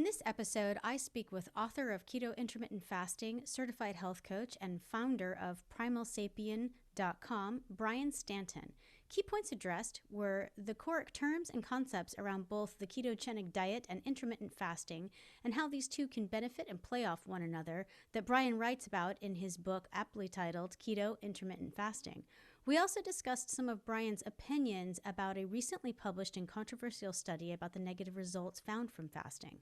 In this episode, I speak with author of Keto Intermittent Fasting, certified health coach, and founder of primalsapien.com, Brian Stanton. Key points addressed were the core terms and concepts around both the ketogenic diet and intermittent fasting, and how these two can benefit and play off one another, that Brian writes about in his book aptly titled Keto Intermittent Fasting. We also discussed some of Brian's opinions about a recently published and controversial study about the negative results found from fasting.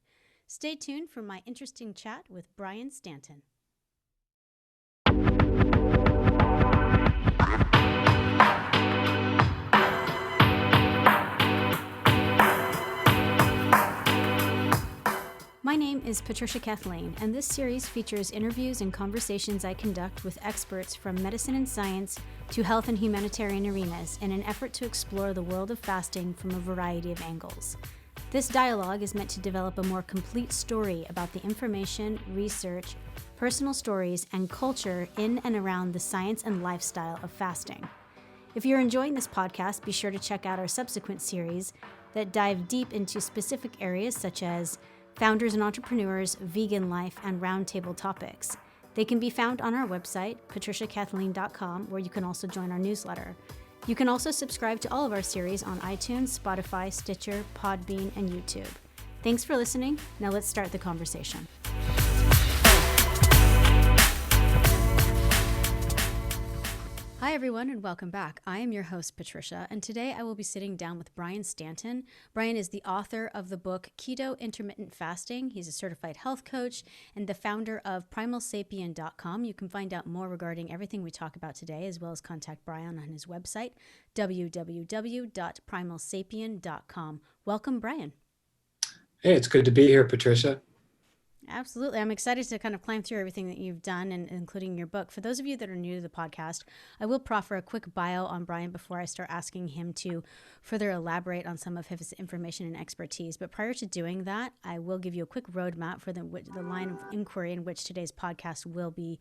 Stay tuned for my interesting chat with Brian Stanton. My name is Patricia Kathleen, and this series features interviews and conversations I conduct with experts from medicine and science to health and humanitarian arenas in an effort to explore the world of fasting from a variety of angles. This dialogue is meant to develop a more complete story about the information, research, personal stories, and culture in and around the science and lifestyle of fasting. If you're enjoying this podcast, be sure to check out our subsequent series that dive deep into specific areas such as founders and entrepreneurs, vegan life, and roundtable topics. They can be found on our website, patriciakathleen.com, where you can also join our newsletter. You can also subscribe to all of our series on iTunes, Spotify, Stitcher, Podbean, and YouTube. Thanks for listening. Now let's start the conversation. Hi, everyone, and welcome back. I am your host, Patricia, and today I will be sitting down with Brian Stanton. Brian is the author of the book Keto Intermittent Fasting. He's a certified health coach and the founder of primalsapien.com. You can find out more regarding everything we talk about today, as well as contact Brian on his website, www.primalsapien.com. Welcome, Brian. Hey, it's good to be here, Patricia. Absolutely. I'm excited to kind of climb through everything that you've done, and including your book. For those of you that are new to the podcast, I will proffer a quick bio on Brian before I start asking him to further elaborate on some of his information and expertise. But prior to doing that, I will give you a quick roadmap for the line of inquiry in which today's podcast will be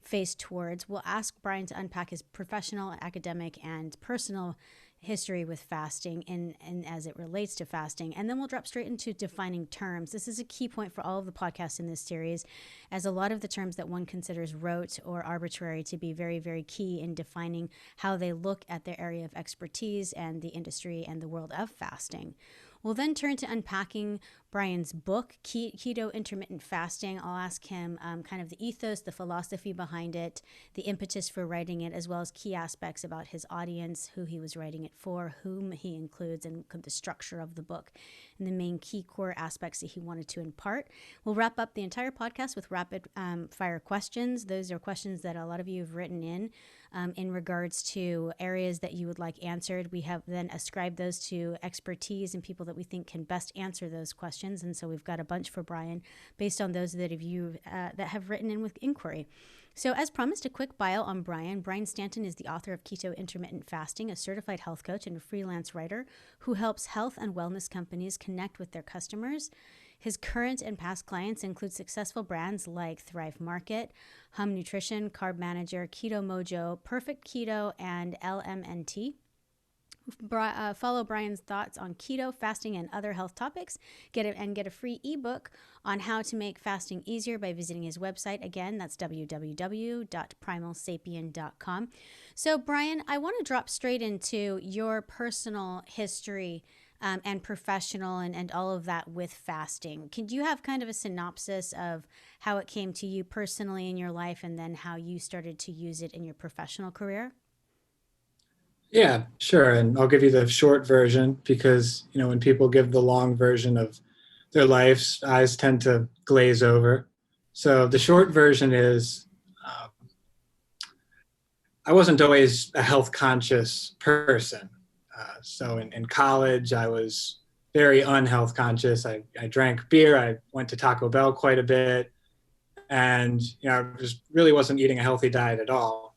faced towards. We'll ask Brian to unpack his professional, academic, and personal history with fasting and as it relates to fasting. And then we'll drop straight into defining terms. This is a key point for all of the podcasts in this series, as a lot of the terms that one considers rote or arbitrary to be very, very key in defining how they look at their area of expertise and the industry and the world of fasting. We'll then turn to unpacking Brian's book, Keto Intermittent Fasting. I'll ask him kind of the ethos, the philosophy behind it, the impetus for writing it, as well as key aspects about his audience, who he was writing it for, whom he includes, and the structure of the book, and the main key core aspects that he wanted to impart. We'll wrap up the entire podcast with rapid fire questions. Those are questions that a lot of you have written in regards to areas that you would like answered. We have then ascribed those to expertise and people that we think can best answer those questions. And so we've got a bunch for Brian based on those that of you that have written in with inquiry. So as promised, a quick bio on Brian. Brian Stanton is the author of Keto Intermittent Fasting, a certified health coach and a freelance writer who helps health and wellness companies connect with their customers. His current and past clients include successful brands like Thrive Market, Hum Nutrition, Carb Manager, Keto Mojo, Perfect Keto, and LMNT. Follow Brian's thoughts on keto, fasting, and other health topics. Get a free ebook on how to make fasting easier by visiting his website. Again, that's www.primalsapien.com. So, Brian, I want to drop straight into your personal history and professional and all of that with fasting. Can you have kind of a synopsis of how it came to you personally in your life, and then how you started to use it in your professional career? Yeah, sure. And I'll give you the short version because, when people give the long version of their lives, eyes tend to glaze over. So the short version is I wasn't always a health conscious person. So in college, I was very unhealth conscious. I drank beer. I went to Taco Bell quite a bit. And, I just really wasn't eating a healthy diet at all.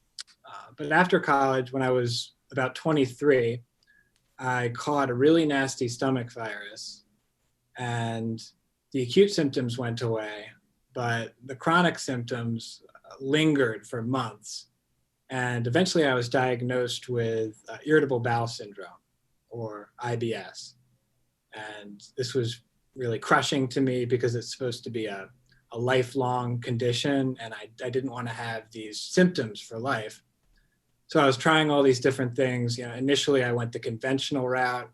But after college, when I was about 23, I caught a really nasty stomach virus, and the acute symptoms went away, but the chronic symptoms lingered for months. And eventually I was diagnosed with irritable bowel syndrome, or IBS. And this was really crushing to me because it's supposed to be a lifelong condition, and I didn't want to have these symptoms for life. So I was trying all these different things. Initially I went the conventional route,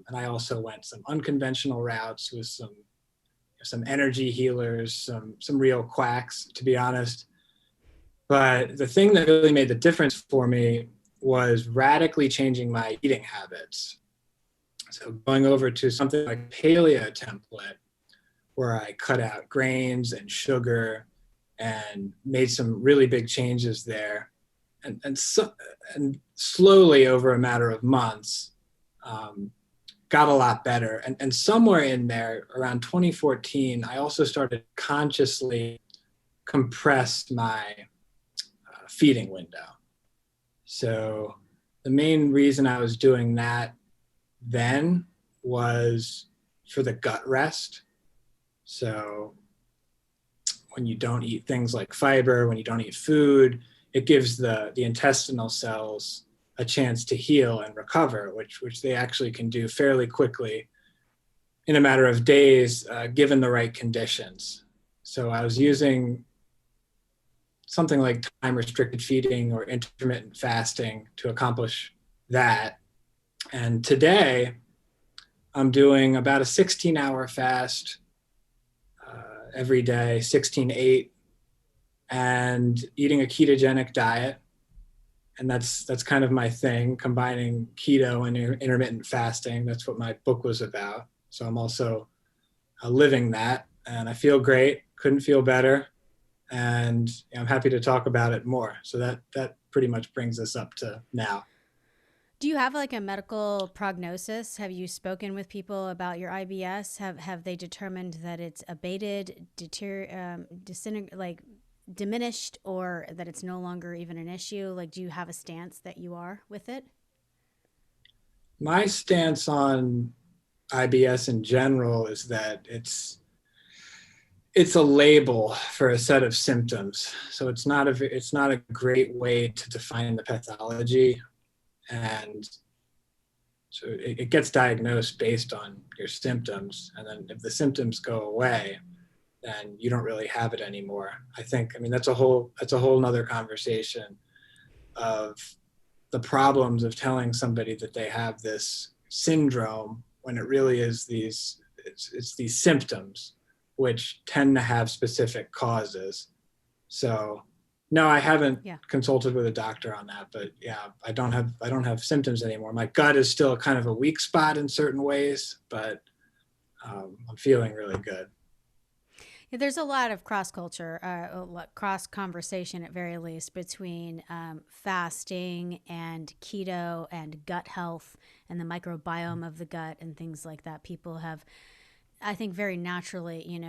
and I also went some unconventional routes with some energy healers, some real quacks, to be honest. But the thing that really made the difference for me was radically changing my eating habits. So going over to something like paleo template, where I cut out grains and sugar and made some really big changes there. And slowly over a matter of months, got a lot better. And somewhere in there, around 2014, I also started consciously compress my feeding window. So the main reason I was doing that then was for the gut rest. So when you don't eat things like fiber, when you don't eat food, it gives the intestinal cells a chance to heal and recover, which they actually can do fairly quickly in a matter of days, given the right conditions. So I was using something like time-restricted feeding or intermittent fasting to accomplish that. And today, I'm doing about a 16-hour fast every day, 16/8, and eating a ketogenic diet. And that's kind of my thing, combining keto and intermittent fasting. That's what my book was about. So I'm also living that, and I feel great. Couldn't feel better, and I'm happy to talk about it more. So that pretty much brings us up to now. Do you have like a medical prognosis? Have you spoken with people about your IBS? Have they determined that it's abated, diminished, or that it's no longer even an issue? Like, do you have a stance that you are with it? My stance on IBS in general is that it's a label for a set of symptoms. So it's not a great way to define the pathology, and so it gets diagnosed based on your symptoms, and then if the symptoms go away, then you don't really have it anymore. I mean that's a whole nother conversation of the problems of telling somebody that they have this syndrome when it really is it's these symptoms which tend to have specific causes. So no, I haven't consulted with a doctor on that, but yeah, I don't have symptoms anymore. My gut is still kind of a weak spot in certain ways, but I'm feeling really good. Yeah, there's a lot of cross culture, cross conversation at very least between fasting and keto and gut health and the microbiome of the gut and things like that. People have, I think, very naturally,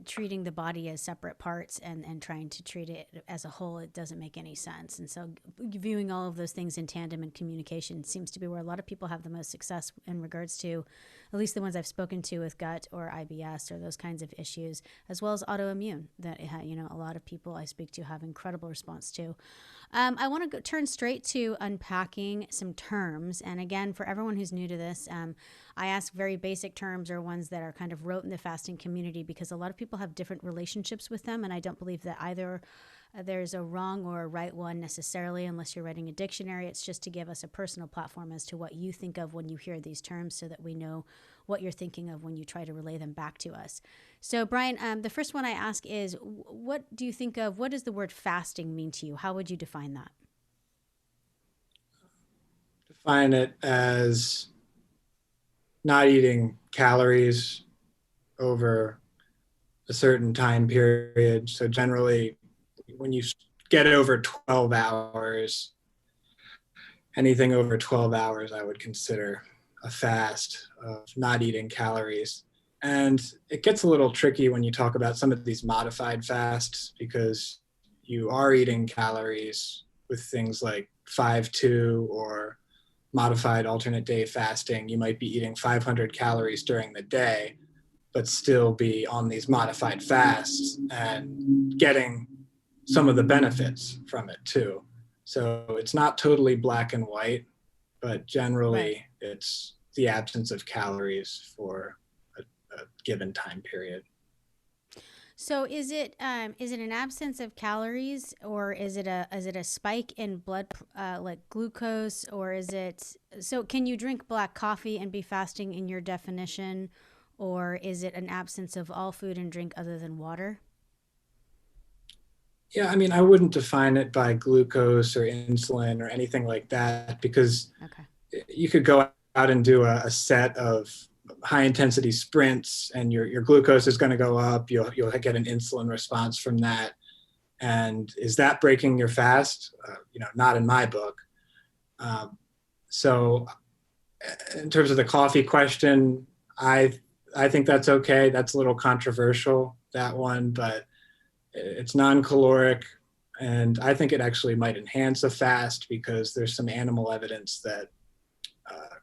treating the body as separate parts and trying to treat it as a whole, it doesn't make any sense. And so viewing all of those things in tandem and communication seems to be where a lot of people have the most success in regards to, at least the ones I've spoken to with gut or IBS or those kinds of issues, as well as autoimmune that, a lot of people I speak to have incredible response to. I want to turn straight to unpacking some terms. And again, for everyone who's new to this, I ask very basic terms or ones that are kind of rote in the fasting community because a lot of people have different relationships with them. And I don't believe that either there's a wrong or a right one necessarily, unless you're writing a dictionary. It's just to give us a personal platform as to what you think of when you hear these terms so that we know what you're thinking of when you try to relay them back to us. So, Brian, the first one I ask is, what do you think of, what does the word fasting mean to you? How would you define that? Define it as not eating calories over a certain time period. So generally, when you get over 12 hours, anything over 12 hours, I would consider a fast of not eating calories. And it gets a little tricky when you talk about some of these modified fasts because you are eating calories with things like 5-2 or modified alternate day fasting. You might be eating 500 calories during the day, but still be on these modified fasts and getting some of the benefits from it too. So it's not totally black and white, but generally it's the absence of calories for a given time period. So is it an absence of calories, or is it a spike in blood like glucose, or is it, so can you drink black coffee and be fasting in your definition, or is it an absence of all food and drink other than water? Yeah, I mean, I wouldn't define it by glucose or insulin or anything like that, because Okay. you could go out and do a set of high intensity sprints and your glucose is going to go up. You'll get an insulin response from that. And is that breaking your fast? Not in my book. So in terms of the coffee question, I think that's okay. That's a little controversial, that one, but it's non-caloric. And I think it actually might enhance a fast because there's some animal evidence that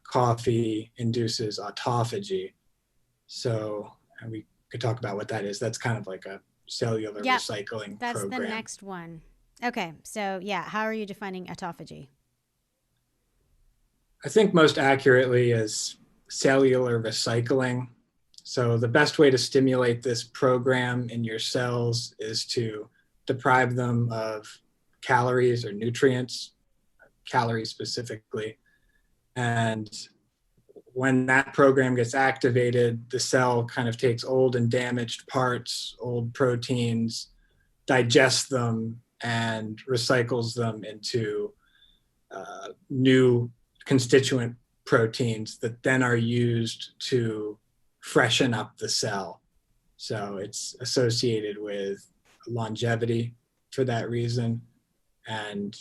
coffee induces autophagy. So, and we could talk about what that is. That's kind of like a cellular Yep. recycling That's program. the next one. Okay. So yeah, how are you defining autophagy? I think most accurately is cellular recycling. So the best way to stimulate this program in your cells is to deprive them of calories or nutrients, calories specifically. And when that program gets activated, the cell kind of takes old and damaged parts, old proteins, digests them, and recycles them into new constituent proteins that then are used to freshen up the cell. So it's associated with longevity for that reason. And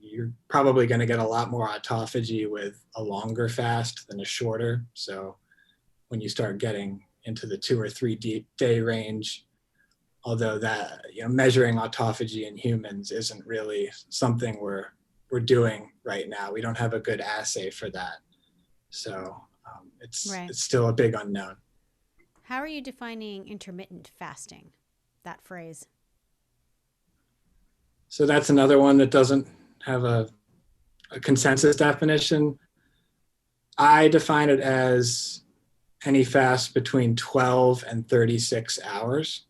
you're probably going to get a lot more autophagy with a longer fast than a shorter. So when you start getting into the 2 or 3 day range, although that, measuring autophagy in humans isn't really something we're doing right now. We don't have a good assay for that. So it's still a big unknown. How are you defining intermittent fasting, that phrase? So that's another one that doesn't have a consensus definition. I define it as any fast between 12 and 36 hours.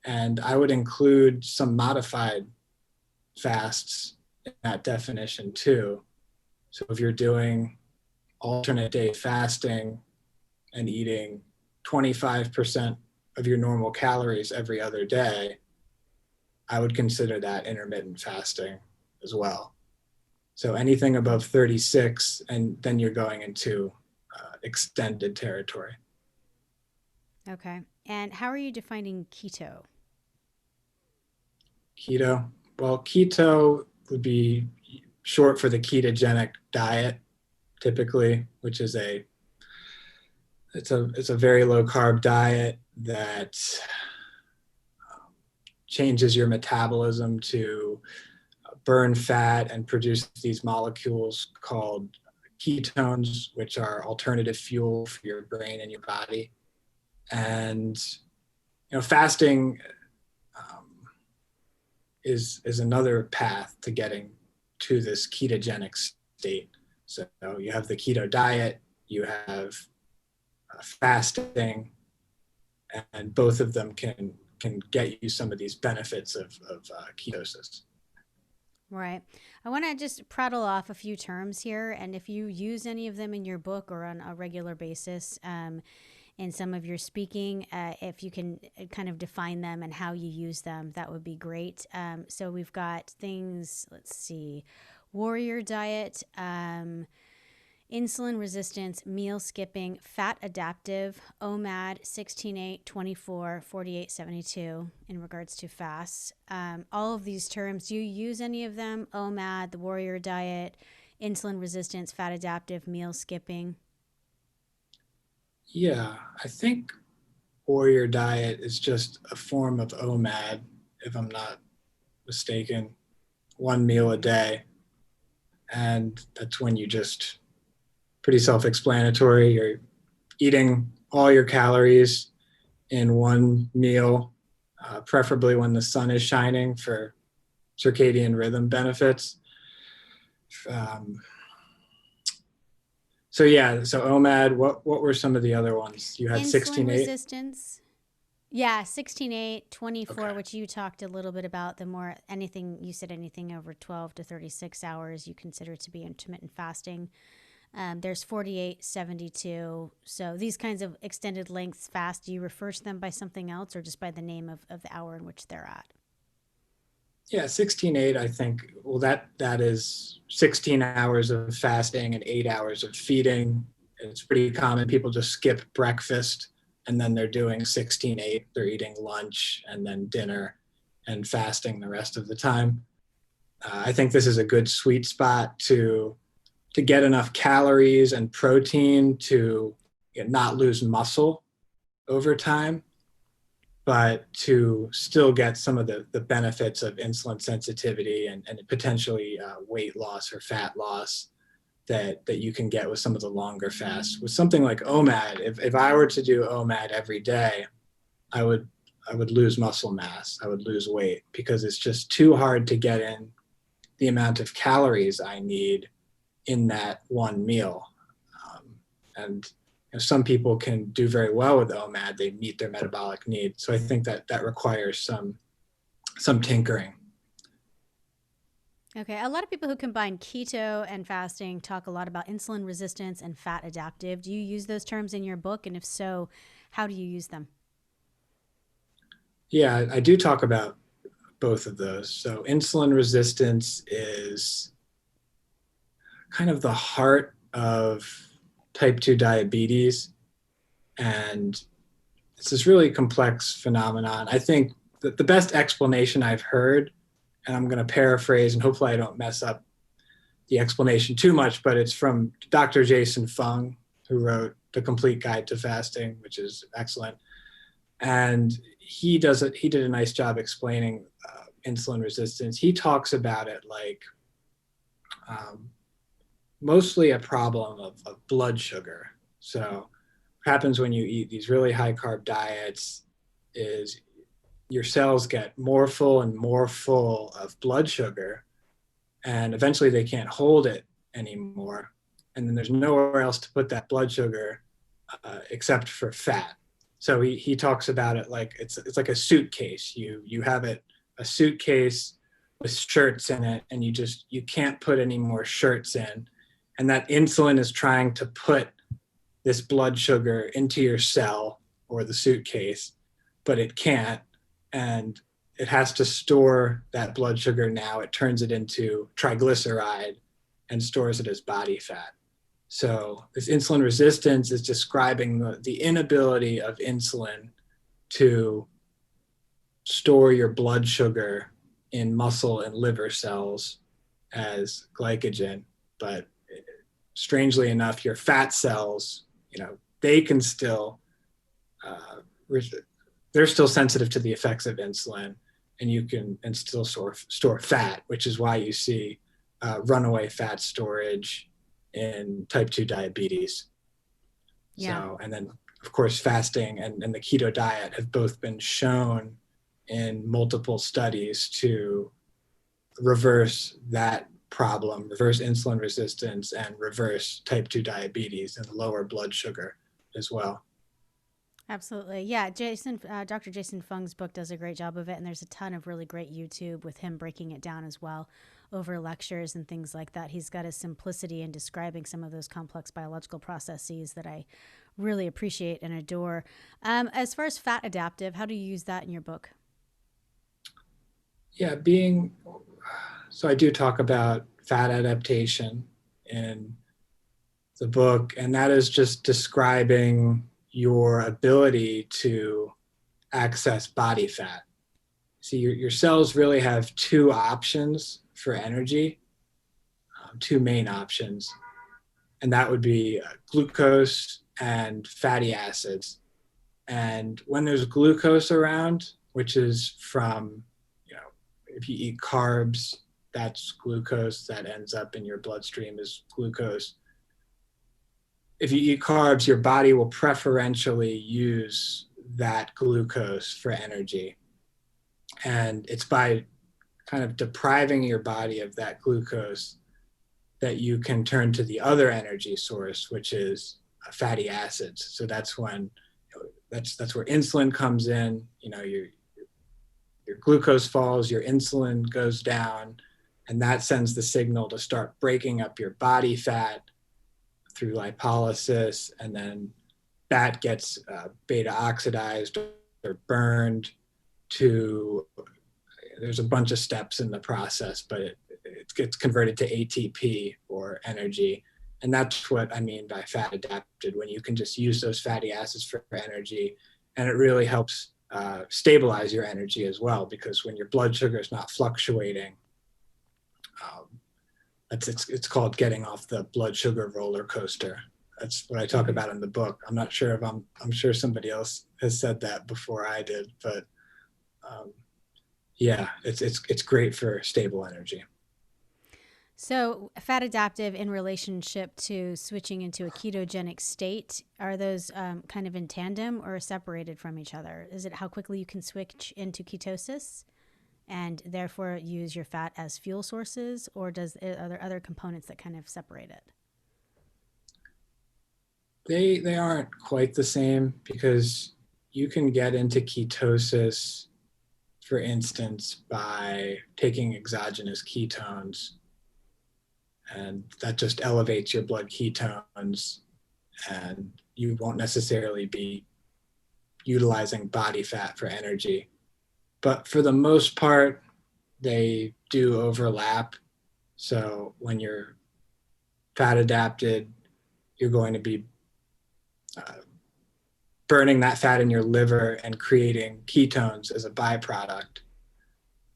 And I would include some modified fasts in that definition too. So if you're doing alternate day fasting and eating 25% of your normal calories every other day, I would consider that intermittent fasting as well. So anything above 36, and then you're going into extended territory. Okay. And how are you defining keto? Keto. Well, keto would be short for the ketogenic diet, typically, which is it's a very low carb diet that changes your metabolism to burn fat and produce these molecules called ketones, which are alternative fuel for your brain and your body. And fasting is another path to getting to this ketogenic state. So you have the keto diet, you have fasting, and both of them can get you some of these benefits of ketosis. Right. I want to just prattle off a few terms here, and if you use any of them in your book or on a regular basis in some of your speaking, if you can kind of define them and how you use them, that would be great. So we've got things, let's see, warrior diet, insulin resistance, meal skipping, fat adaptive, OMAD, 16-8, 24, 48, 72 in regards to fasts. All of these terms, do you use any of them? OMAD, the warrior diet, insulin resistance, fat adaptive, meal skipping? Yeah, I think warrior diet is just a form of OMAD, if I'm not mistaken, 1 meal a day. And that's when you just, pretty self-explanatory, you're eating all your calories in one meal, preferably when the sun is shining for circadian rhythm benefits. So yeah, so OMAD, what were some of the other ones? You had Insulin 16.8? resistance. Yeah, 16.8, 24, Okay. which you talked a little bit about. The more anything, you said anything over 12 to 36 hours, you consider to be intermittent fasting. There's 48, 72. So these kinds of extended lengths fast, do you refer to them by something else or just by the name of the hour in which they're at? Yeah, 16.8, I think, well, that is 16 hours of fasting and 8 hours of feeding. It's pretty common. People just skip breakfast and then they're doing 16.8. They're eating lunch and then dinner and fasting the rest of the time. I think this is a good sweet spot to get enough calories and protein to not lose muscle over time, but to still get some of the benefits of insulin sensitivity and potentially weight loss or fat loss that you can get with some of the longer fasts. With something like OMAD, if I were to do OMAD every day, I would I would lose muscle mass. I would lose weight because it's just too hard to get in the amount of calories I need in that one meal. And some people can do very well with OMAD. They meet their metabolic needs. So I think that requires some tinkering. Okay, a lot of people who combine keto and fasting talk a lot about insulin resistance and fat adaptive. Do you use those terms in your book? And if so, how do you use them? Yeah, I do talk about both of those. So insulin resistance is kind of the heart of type 2 diabetes. And it's this really complex phenomenon. I think that the best explanation I've heard, and I'm going to paraphrase and hopefully I don't mess up the explanation too much, but it's from Dr. Jason Fung, who wrote The Complete Guide to Fasting, which is excellent. And he did a nice job explaining insulin resistance. He talks about it like um, mostly a problem of blood sugar. So what happens when you eat these really high carb diets is your cells get more full and more full of blood sugar, and eventually they can't hold it anymore. And then there's nowhere else to put that blood sugar except for fat. So he talks about it like it's like a suitcase. You have it a suitcase with shirts in it, and you can't put any more shirts in, and that insulin is trying to put this blood sugar into your cell or the suitcase, but it can't, and it has to store that blood sugar now. It turns it into triglyceride and stores it as body fat. So this insulin resistance is describing the inability of insulin to store your blood sugar in muscle and liver cells as glycogen. But strangely enough, your fat cells, they can still, uh, they're still sensitive to the effects of insulin, and you can and still store fat, which is why you see runaway fat storage in type 2 diabetes. Yeah. So, and then of course, fasting and the keto diet have both been shown in multiple studies to reverse that problem, reverse insulin resistance, and reverse type 2 diabetes and lower blood sugar as well. Absolutely. Yeah. Dr. Jason Fung's book does a great job of it. And there's a ton of really great YouTube with him breaking it down as well over lectures and things like that. He's got a simplicity in describing some of those complex biological processes that I really appreciate and adore. As far as fat adaptive, how do you use that in your book? Yeah, so I do talk about fat adaptation in the book, and that is just describing your ability to access body fat. See, your cells really have two options for energy, two main options, and that would be glucose and fatty acids. And when there's glucose around, which is from, if you eat carbs, that's glucose that ends up in your bloodstream as glucose. If you eat carbs, your body will preferentially use that glucose for energy. And it's by kind of depriving your body of that glucose that you can turn to the other energy source, which is fatty acids. So that's when, that's where insulin comes in. Your glucose falls, your insulin goes down, and that sends the signal to start breaking up your body fat through lipolysis, and then that gets beta oxidized or burned to, there's a bunch of steps in the process, but it gets converted to ATP or energy. And that's what I mean by fat adapted, when you can just use those fatty acids for energy. And it really helps stabilize your energy as well, because when your blood sugar is not fluctuating, it's called getting off the blood sugar roller coaster. That's what I talk about in the book. I'm not sure if I'm sure somebody else has said that before I did, but yeah, it's great for stable energy. So fat adaptive in relationship to switching into a ketogenic state, are those kind of in tandem or separated from each other? Is it how quickly you can switch into ketosis and therefore use your fat as fuel sources, or are there other components that kind of separate it? They aren't quite the same, because you can get into ketosis, for instance, by taking exogenous ketones, and that just elevates your blood ketones, and you won't necessarily be utilizing body fat for energy. But for the most part, they do overlap. So when you're fat adapted, you're going to be burning that fat in your liver and creating ketones as a byproduct.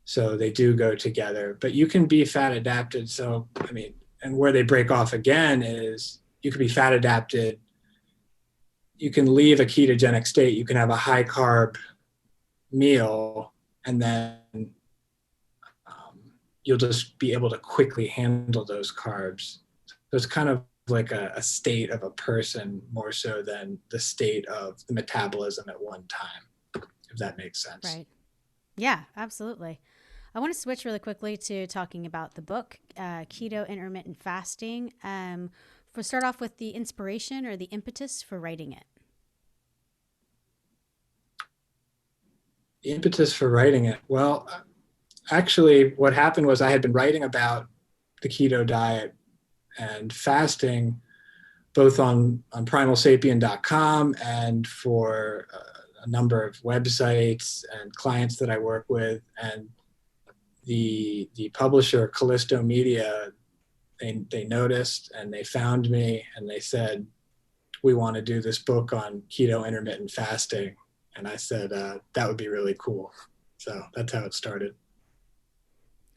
So they do go together, but you can be fat adapted. So, I mean, and where they break off again is you could be fat adapted. You can leave a ketogenic state. You can have a high carb meal, and then you'll just be able to quickly handle those carbs. So it's kind of like a state of a person more so than the state of the metabolism at one time, if that makes sense. Right. Yeah, absolutely. I want to switch really quickly to talking about the book, Keto Intermittent Fasting. For start off with the inspiration or the impetus for writing it. The impetus for writing it. Well, actually, what happened was I had been writing about the keto diet and fasting, both on primalsapien.com and for a number of websites and clients that I work with. And the publisher, Callisto Media, they noticed and they found me and they said, we want to do this book on keto intermittent fasting. And I said, that would be really cool. So that's how it started.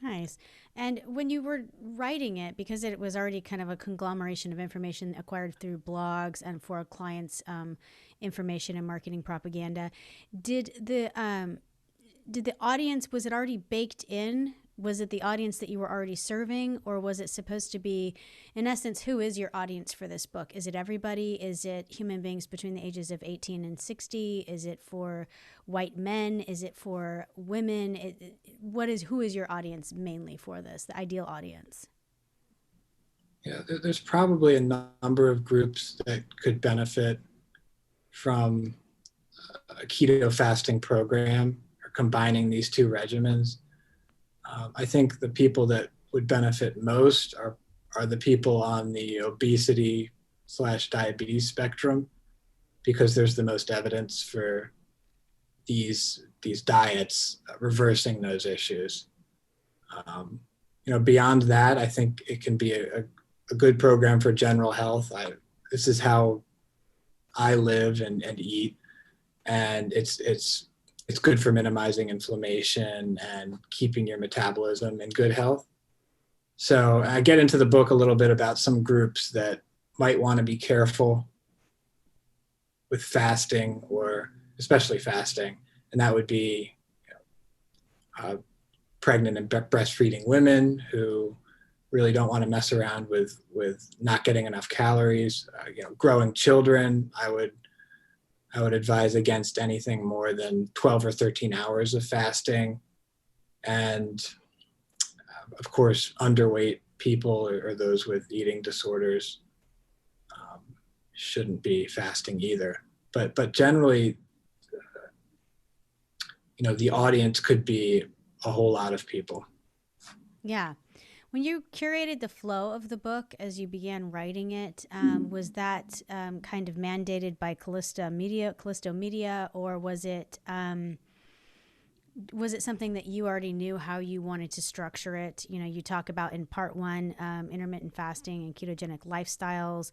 Nice. And when you were writing it, because it was already kind of a conglomeration of information acquired through blogs and for clients' information and marketing propaganda, did the audience, was it already baked in? Was it the audience that you were already serving, or was it supposed to be, in essence, who is your audience for this book? Is it everybody? Is it human beings between the ages of 18 and 60? Is it for white men? Is it for women? Who is your audience mainly for this, the ideal audience? Yeah, there's probably a number of groups that could benefit from a keto fasting program or combining these two regimens. I think the people that would benefit most are the people on the obesity/diabetes spectrum, because there's the most evidence for these diets reversing those issues. Beyond that, I think it can be a good program for general health. This is how I live and eat, and it's good for minimizing inflammation and keeping your metabolism in good health. So I get into the book a little bit about some groups that might want to be careful with fasting, or especially fasting. And that would be pregnant and breastfeeding women who really don't want to mess around with not getting enough calories. Growing children, I would advise against anything more than 12 or 13 hours of fasting. And of course, underweight people or those with eating disorders shouldn't be fasting either. But generally, the audience could be a whole lot of people. Yeah. When you curated the flow of the book as you began writing it, was that kind of mandated by Callisto Media, or was it something that you already knew how you wanted to structure it? You talk about in part one, intermittent fasting and ketogenic lifestyles.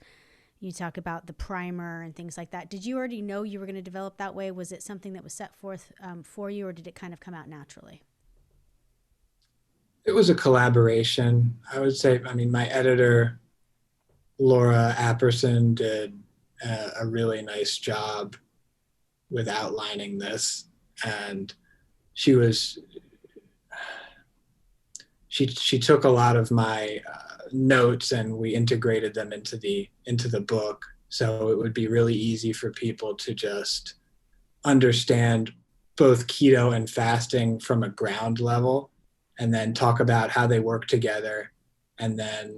You talk about the primer and things like that. Did you already know you were going to develop that way? Was it something that was set forth for you, or did it kind of come out naturally? It was a collaboration. I would say, my editor, Laura Apperson, did a really nice job with outlining this. And she took a lot of my notes and we integrated them into the book. So it would be really easy for people to just understand both keto and fasting from a ground level, and then talk about how they work together, and then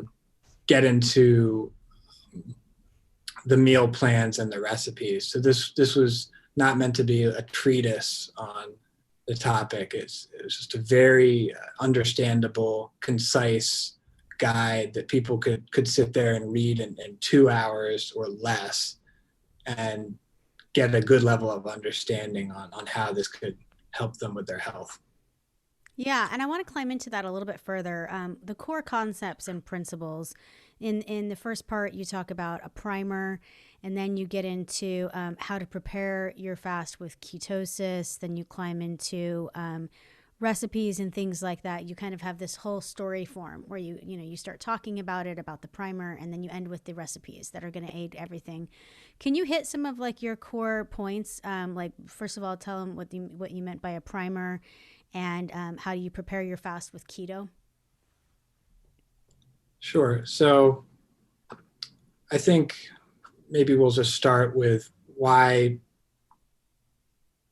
get into the meal plans and the recipes. So this was not meant to be a treatise on the topic. It was just a very understandable, concise guide that people could sit there and read in 2 hours or less and get a good level of understanding on how this could help them with their health. Yeah, and I want to climb into that a little bit further. The core concepts and principles. In the first part, you talk about a primer, and then you get into how to prepare your fast with ketosis. Then you climb into recipes and things like that. You kind of have this whole story form where you start talking about it, about the primer, and then you end with the recipes that are going to aid everything. Can you hit some of like your core points? Like first of all, tell them what you meant by a primer, and how do you prepare your fast with keto? Sure. So I think maybe we'll just start with why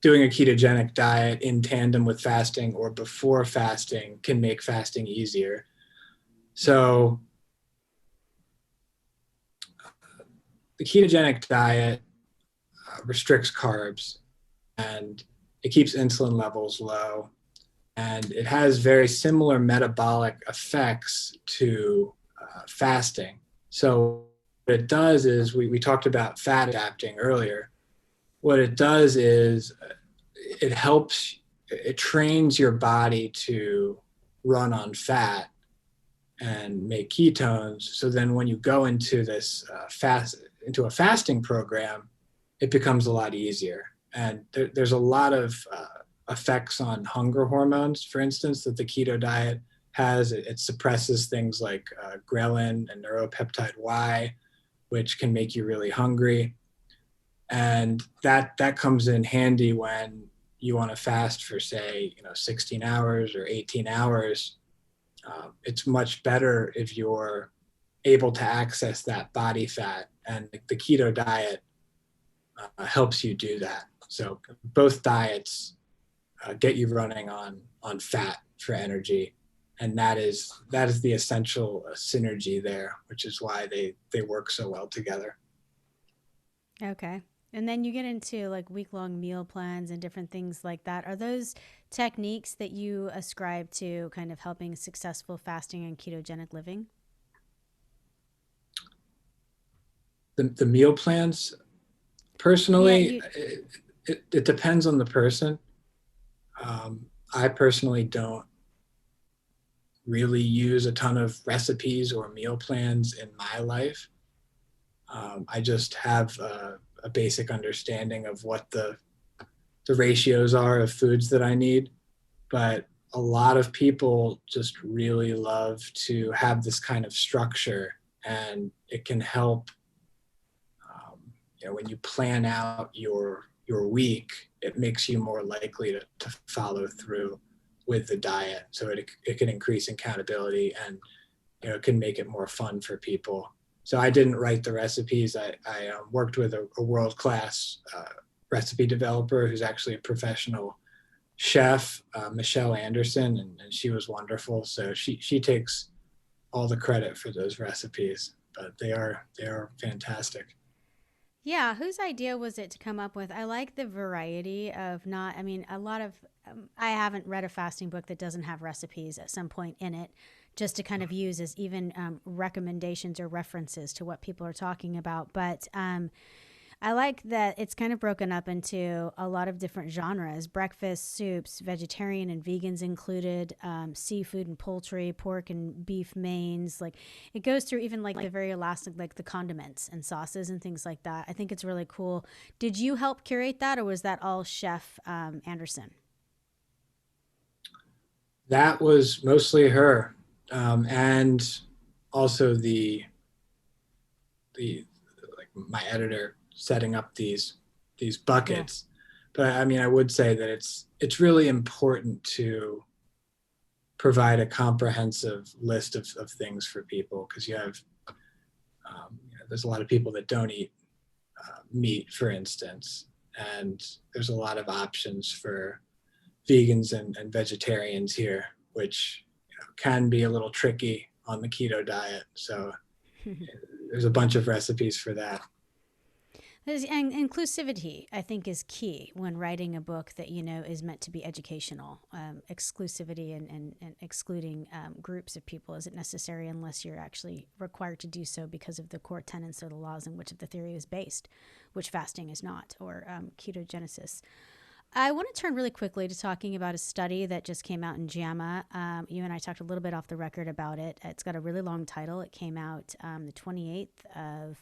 doing a ketogenic diet in tandem with fasting or before fasting can make fasting easier. So the ketogenic diet restricts carbs and it keeps insulin levels low. And it has very similar metabolic effects to fasting. So what it does is, we talked about fat adapting earlier. What it does is it trains your body to run on fat and make ketones. So then when you go into this into a fasting program, it becomes a lot easier. And there's a lot of effects on hunger hormones, for instance, that the keto diet has. It suppresses things like ghrelin and neuropeptide Y, which can make you really hungry. And that comes in handy when you want to fast for, say, 16 hours or 18 hours. It's much better if you're able to access that body fat, and the keto diet helps you do that. So both diets get you running on fat for energy, and that is the essential synergy there, which is why they work so well together. Okay. And then you get into like week-long meal plans and different things like that. Are those techniques that you ascribe to kind of helping successful fasting and ketogenic living? The meal plans, Yeah, personally, it depends on the person. I personally don't really use a ton of recipes or meal plans in my life. I just have a basic understanding of what the ratios are of foods that I need. But a lot of people just really love to have this kind of structure, and it can help. When you plan out your week, it makes you more likely to follow through with the diet. So it can increase accountability, and it can make it more fun for people. So I didn't write the recipes. I worked with a world-class recipe developer who's actually a professional chef, Michelle Anderson, and she was wonderful. So she takes all the credit for those recipes, but they are fantastic. Yeah, whose idea was it to come up with? I like the variety of not, I mean, a lot of, I haven't read a fasting book that doesn't have recipes at some point in it, just to kind of use as even recommendations or references to what people are talking about. But I like that it's kind of broken up into a lot of different genres: breakfast, soups, vegetarian and vegans included, seafood and poultry, pork and beef mains. Like it goes through even like the very elastic, like the condiments and sauces and things like that. I think it's really cool. Did you help curate that, or was that all Chef Anderson? That was mostly her, and also the like my editor setting up these Cool. buckets. But I mean, I would say that it's really important to provide a comprehensive list of things for people, because you have there's a lot of people that don't eat meat, for instance, and there's a lot of options for vegans and vegetarians here, which can be a little tricky on the keto diet. So there's a bunch of recipes for that. And inclusivity, I think, is key when writing a book that, is meant to be educational. Exclusivity and excluding groups of people isn't necessary unless you're actually required to do so because of the core tenets or the laws in which the theory is based, which fasting is not, or ketogenesis. I want to turn really quickly to talking about a study that just came out in JAMA. You and I talked a little bit off the record about it. It's got a really long title. It came out the 28th of,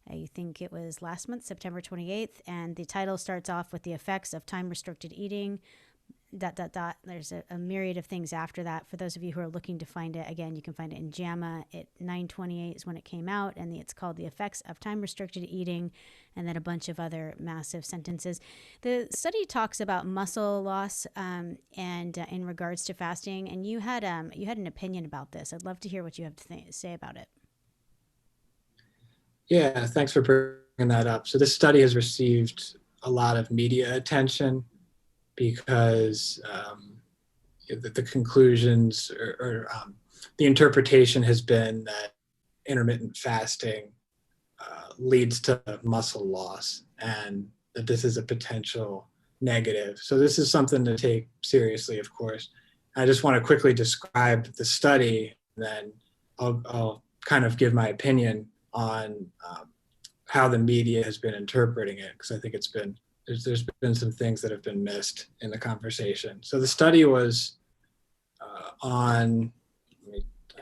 I think it was last month, September 28th. And the title starts off with the effects of time-restricted eating, ... There's a myriad of things after that. For those of you who are looking to find it, again, you can find it in JAMA. 9/28 is when it came out, and it's called The Effects of Time-Restricted Eating, and then a bunch of other massive sentences. The study talks about muscle loss and in regards to fasting, and you had an opinion about this. I'd love to hear what you have to say about it. Yeah, thanks for bringing that up. So this study has received a lot of media attention because the conclusions or the interpretation has been that intermittent fasting leads to muscle loss, and that this is a potential negative. So this is something to take seriously, of course. I just want to quickly describe the study, and then I'll kind of give my opinion on how the media has been interpreting it, because I think there's been some things that have been missed in the conversation. So the study was I've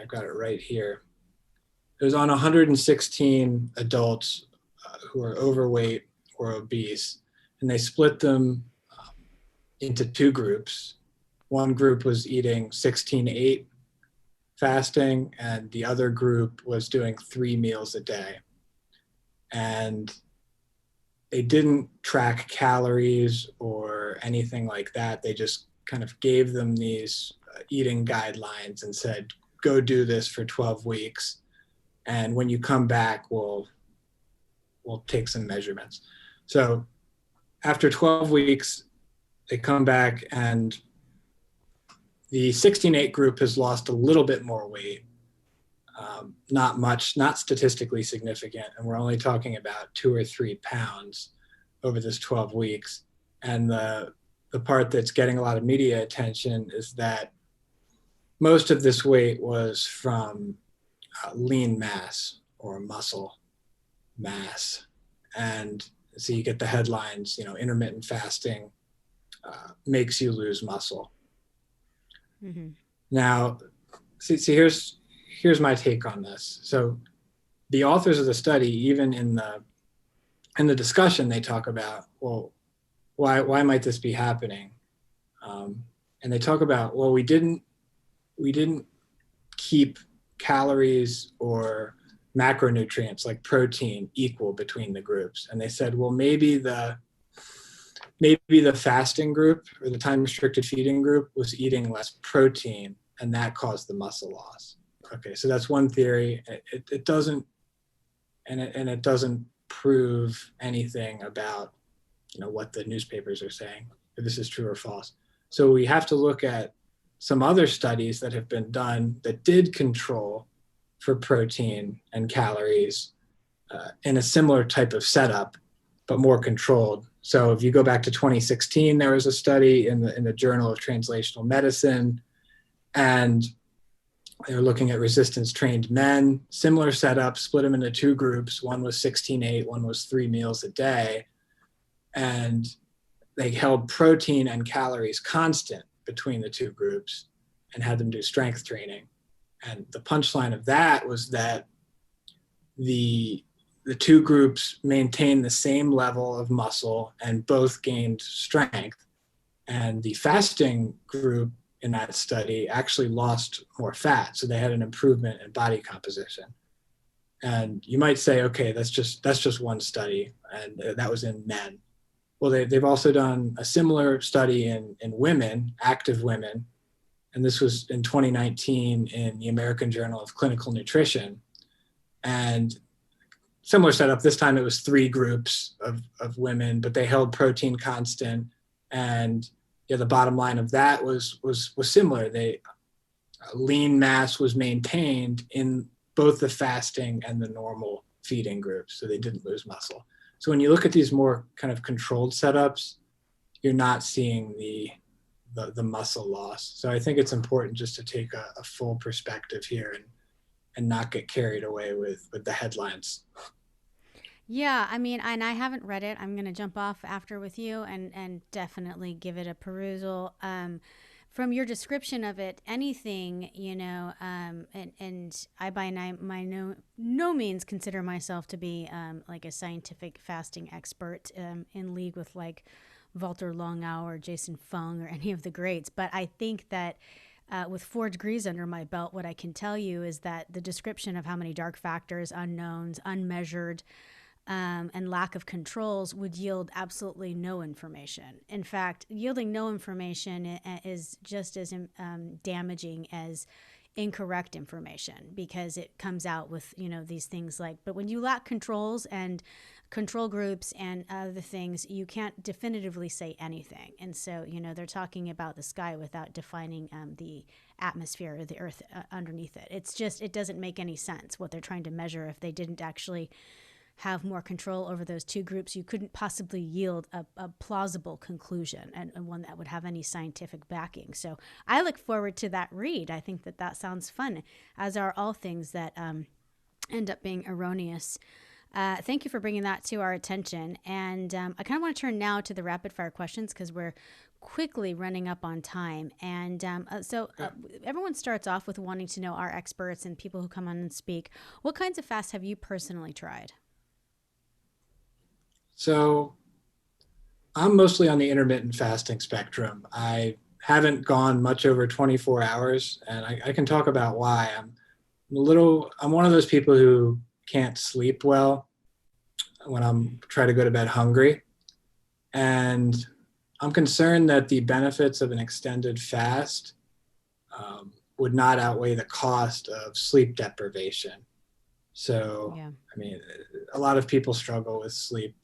got it right here. It was on 116 adults who are overweight or obese, and they split them into two groups. One group was eating 16/8 fasting, and the other group was doing 3 meals a day. And they didn't track calories or anything like that. They just kind of gave them these eating guidelines and said, go do this for 12 weeks. And when you come back, we'll take some measurements. So after 12 weeks, they come back, and the 16/8 group has lost a little bit more weight. Not much, not statistically significant. And we're only talking about 2 or 3 pounds over this 12 weeks. And the part that's getting a lot of media attention is that most of this weight was from lean mass or muscle mass. And so you get the headlines, intermittent fasting makes you lose muscle. Mm-hmm. Now, see, here's my take on this. So the authors of the study, even in the discussion, they talk about, well, why might this be happening? And they talk about, well, we didn't keep calories or macronutrients like protein equal between the groups. And they said, well, maybe the fasting group or the time restricted feeding group was eating less protein, and that caused the muscle loss. Okay, so that's one theory. It doesn't prove anything about what the newspapers are saying, if this is true or false. So we have to look at some other studies that have been done that did control for protein and calories in a similar type of setup, but more controlled. So if you go back to 2016, there was a study in the Journal of Translational Medicine, and they were looking at resistance-trained men, similar setup, split them into two groups. One was 16-8, one was 3 meals a day. And they held protein and calories constant between the two groups and had them do strength training. And the punchline of that was that the two groups maintained the same level of muscle and both gained strength. And the fasting group in that study actually lost more fat. So they had an improvement in body composition. And you might say, okay, that's just one study, and that was in men. Well, they've also done a similar study in women, active women, and this was in 2019 in the American Journal of Clinical Nutrition. And similar setup, this time it was 3 groups of women, but they held protein constant. And the bottom line of that was similar. Lean mass was maintained in both the fasting and the normal feeding groups, so they didn't lose muscle. So when you look at these more kind of controlled setups, you're not seeing the muscle loss. So I think it's important just to take a full perspective here and not get carried away with the headlines. Yeah, I mean, and I haven't read it. I'm going to jump off after with you and definitely give it a perusal. From your description of it, anything, and I by no means consider myself to be like a scientific fasting expert in league with like Walter Longau or Jason Fung or any of the greats. But I think that with 4 degrees under my belt, what I can tell you is that the description of how many dark factors, unknowns, unmeasured, and lack of controls would yield absolutely no information. In fact, yielding no information is just as damaging as incorrect information, because it comes out with, these things like, but when you lack controls and control groups and other things, you can't definitively say anything. And so, they're talking about the sky without defining the atmosphere or the earth underneath it. It doesn't make any sense what they're trying to measure if they didn't actually have more control over those two groups. You couldn't possibly yield a plausible conclusion and one that would have any scientific backing. So I look forward to that read. I think that sounds fun, as are all things that end up being erroneous. Thank you for bringing that to our attention. And I kind of want to turn now to the rapid fire questions, because we're quickly running up on time. And so everyone starts off with wanting to know, our experts and people who come on and speak, what kinds of fasts have you personally tried? So I'm mostly on the intermittent fasting spectrum. I haven't gone much over 24 hours, and I can talk about why. I'm one of those people who can't sleep well when I'm trying to go to bed hungry. And I'm concerned that the benefits of an extended fast would not outweigh the cost of sleep deprivation. So, yeah. I mean, a lot of people struggle with sleep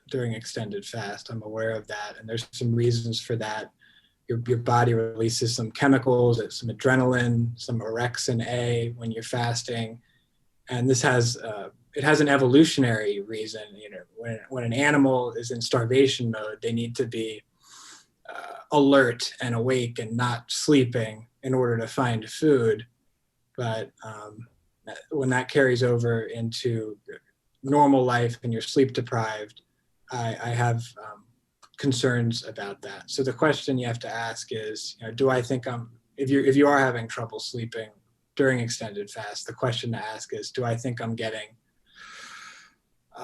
during extended fast. I'm aware of that, and there's some reasons for that. Your body releases some chemicals, some adrenaline, some orexin A when you're fasting, and this has an evolutionary reason. When an animal is in starvation mode, they need to be alert and awake and not sleeping in order to find food. But when that carries over into normal life and you're sleep deprived, I have concerns about that. So the question you have to ask is, do I think if you are having trouble sleeping during extended fast, the question to ask is, do I think I'm getting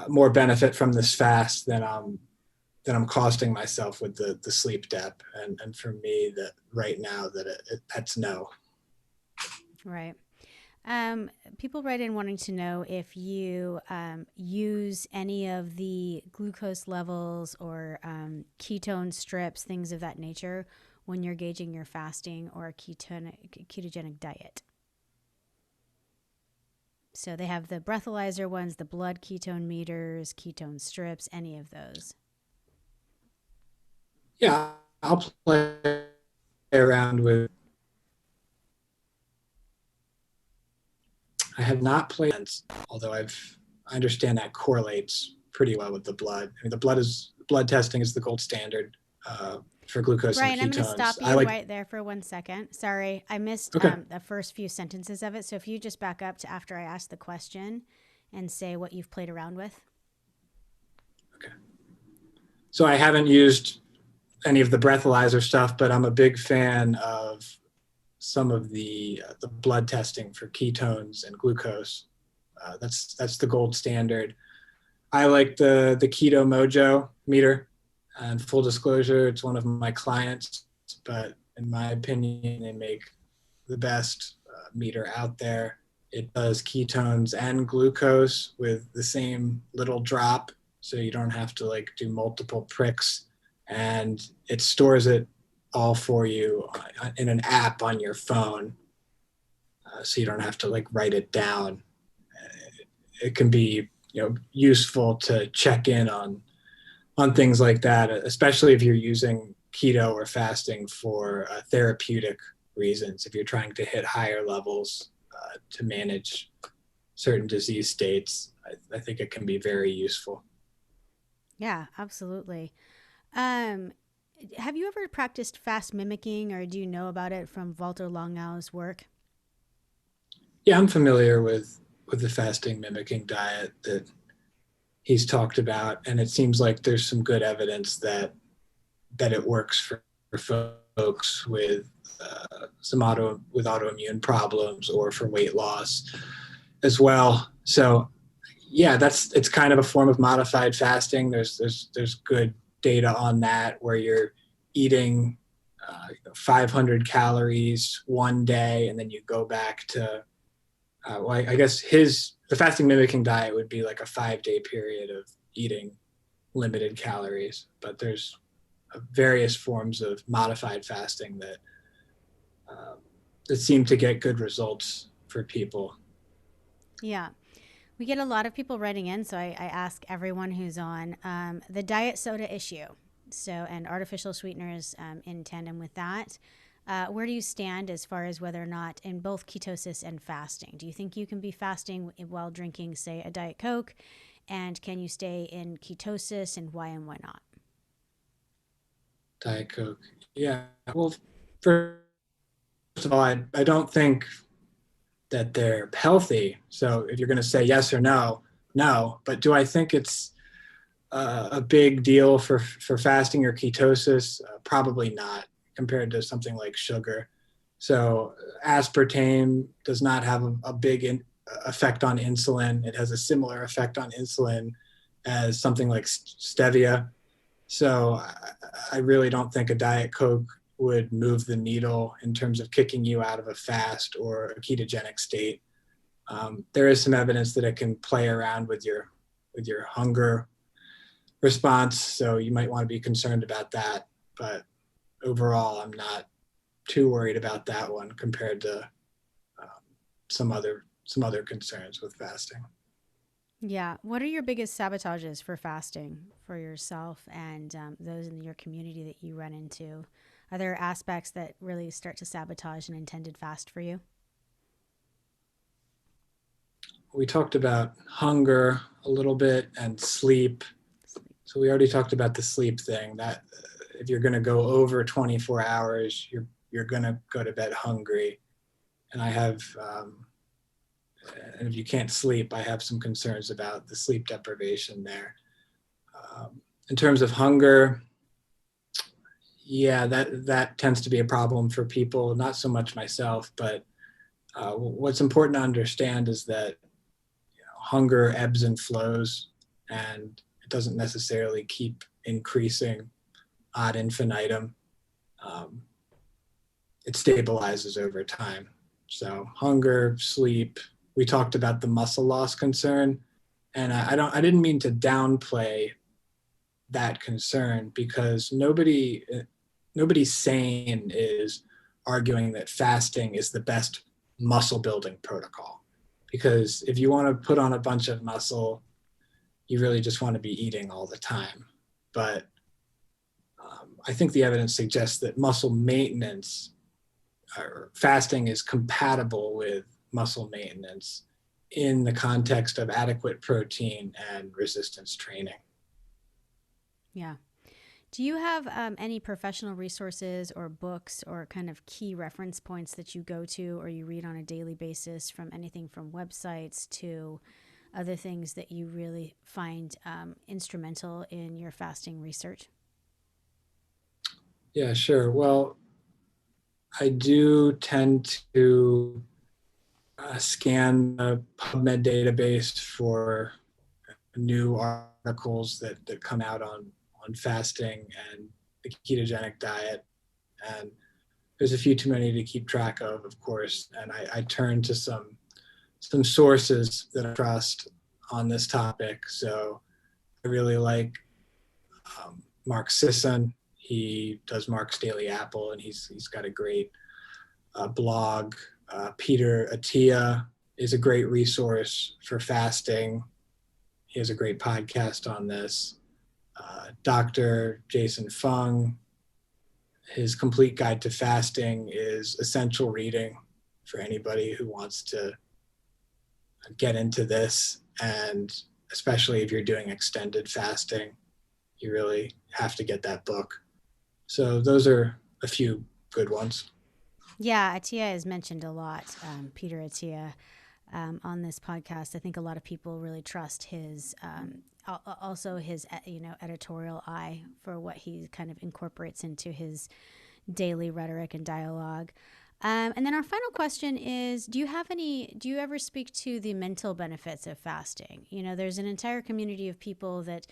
more benefit from this fast than I'm costing myself with the sleep dep? And for me, that right now that's no. Right. People write in wanting to know if you use any of the glucose levels or ketone strips, things of that nature, when you're gauging your fasting or a ketogenic diet. So they have the breathalyzer ones, the blood ketone meters, ketone strips, any of those. Yeah, I'll play around with I have not played, although I understand that correlates pretty well with the blood. I mean, blood testing is the gold standard for glucose Brian, and I'm going to ketones. stop you right there for 1 second. Sorry, I missed Okay. the first few sentences of it. So if you just back up to after I asked the question and say what you've played around with. Okay. So I haven't used any of the breathalyzer stuff, but I'm a big fan of some of the blood testing for ketones and glucose. That's the gold standard. I like the Keto Mojo meter. And full disclosure, it's one of my clients, but in my opinion, they make the best meter out there. It does ketones and glucose with the same little drop, so you don't have to like do multiple pricks, and it stores it all for you in an app on your phone, so you don't have to like write it down. It can be useful to check in on things like that, especially if you're using keto or fasting for therapeutic reasons. If you're trying to hit higher levels to manage certain disease states, I think it can be very useful. Yeah, absolutely. Have you ever practiced fast mimicking, or do you know about it from Walter Longau's work? Yeah, I'm familiar with the fasting mimicking diet that he's talked about, and it seems like there's some good evidence that it works for folks with autoimmune problems or for weight loss as well. So yeah, it's kind of a form of modified fasting. There's good data on that, where you're eating 500 calories one day, and then you go back to I guess the fasting mimicking diet would be like a 5-day period of eating limited calories, but there's various forms of modified fasting that seem to get good results for people. Yeah. We get a lot of people writing in, so I ask everyone who's on the diet soda issue. So, and artificial sweeteners in tandem with that. Where do you stand as far as whether or not in both ketosis and fasting? Do you think you can be fasting while drinking, say, a Diet Coke? And can you stay in ketosis, and why not? Diet Coke. Yeah. Well, first of all, I don't think that they're healthy. So if you're going to say yes or no, no. But do I think it's a big deal for fasting or ketosis? Probably not, compared to something like sugar. So aspartame does not have a big effect on insulin. It has a similar effect on insulin as something like stevia. So I really don't think a Diet Coke would move the needle in terms of kicking you out of a fast or a ketogenic state. There is some evidence that it can play around with your hunger response, so you might want to be concerned about that. But overall, I'm not too worried about that one compared to some other concerns with fasting. Yeah. What are your biggest sabotages for fasting for yourself and those in your community that you run into? Are there aspects that really start to sabotage an intended fast for you? We talked about hunger a little bit and sleep. So we already talked about the sleep thing, that if you're going to go over 24 hours, you're going to go to bed hungry. And and if you can't sleep, I have some concerns about the sleep deprivation there. In terms of hunger, yeah, that tends to be a problem for people, not so much myself, but what's important to understand is that hunger ebbs and flows, and it doesn't necessarily keep increasing ad infinitum. Um, it stabilizes over time. So hunger, sleep. We talked about the muscle loss concern, and I didn't mean to downplay that concern, because nobody sane is arguing that fasting is the best muscle building protocol. Because if you want to put on a bunch of muscle, you really just want to be eating all the time. But I think the evidence suggests that muscle maintenance or fasting is compatible with muscle maintenance. in the context of adequate protein and resistance training. Yeah. Do you have any professional resources or books or kind of key reference points that you go to or you read on a daily basis, from anything from websites to other things that you really find instrumental in your fasting research? Yeah, sure. Well, I do tend to scan the PubMed database for new articles that come out on fasting and the ketogenic diet. And there's a few too many to keep track of course. And I turn to some sources that I trust on this topic. So I really like Mark Sisson. He does Mark's Daily Apple, and he's got a great blog. Peter Attia is a great resource for fasting. He has a great podcast on this. Dr. Jason Fung, his complete guide to fasting is essential reading for anybody who wants to get into this. And especially if you're doing extended fasting, you really have to get that book. So those are a few good ones. Yeah, Attia is mentioned a lot, Peter Attia, on this podcast. I think a lot of people really trust his, also his, editorial eye for what he kind of incorporates into his daily rhetoric and dialogue. And then our final question is, do you ever speak to the mental benefits of fasting? There's an entire community of people that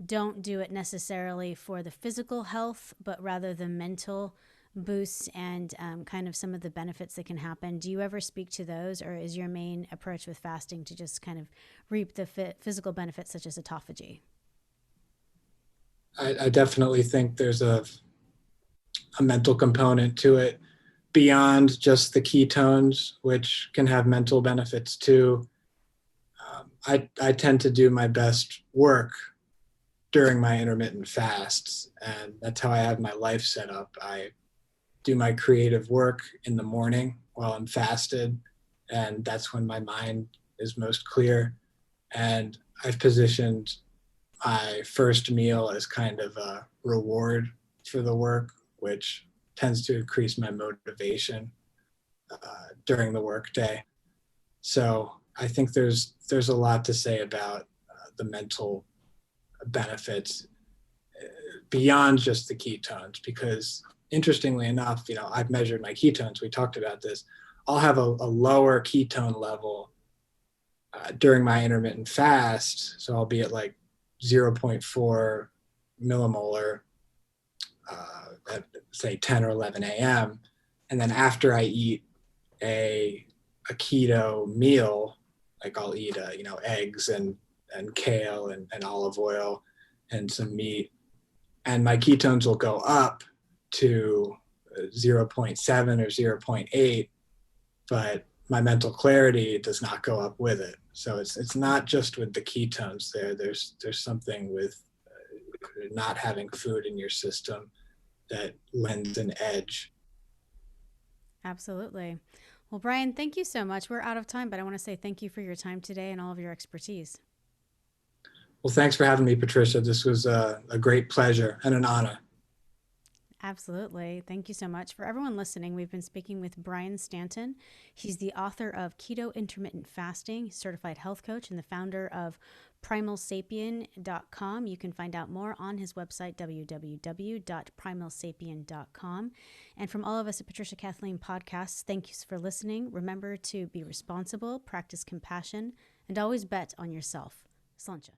don't do it necessarily for the physical health, but rather the mental boosts and kind of some of the benefits that can happen. Do you ever speak to those, or is your main approach with fasting to just kind of reap the physical benefits such as autophagy? I definitely think there's a mental component to it beyond just the ketones, which can have mental benefits too. I tend to do my best work during my intermittent fasts, and that's how I have my life set up. I do my creative work in the morning while I'm fasted, and that's when my mind is most clear. And I've positioned my first meal as kind of a reward for the work, which tends to increase my motivation during the workday. So I think there's a lot to say about the mental benefits beyond just the ketones, because interestingly enough, I've measured my ketones. We talked about this. I'll have a lower ketone level during my intermittent fast. So I'll be at like 0.4 millimolar at say 10 or 11 a.m. And then after I eat a keto meal, like I'll eat eggs and kale and olive oil and some meat, and my ketones will go up to 0.7 or 0.8, but my mental clarity does not go up with it. So it's not just with the ketones there's something with not having food in your system that lends an edge. Absolutely. Well, Brian, thank you so much. We're out of time, but I want to say thank you for your time today and all of your expertise. Well, thanks for having me, Patricia. This was a great pleasure and an honor. Absolutely. Thank you so much. For everyone listening, we've been speaking with Brian Stanton. He's the author of Keto Intermittent Fasting, certified health coach, and the founder of primalsapien.com. You can find out more on his website, www.primalsapien.com. And from all of us at Patricia Kathleen Podcasts, thank you for listening. Remember to be responsible, practice compassion, and always bet on yourself. Sláinte.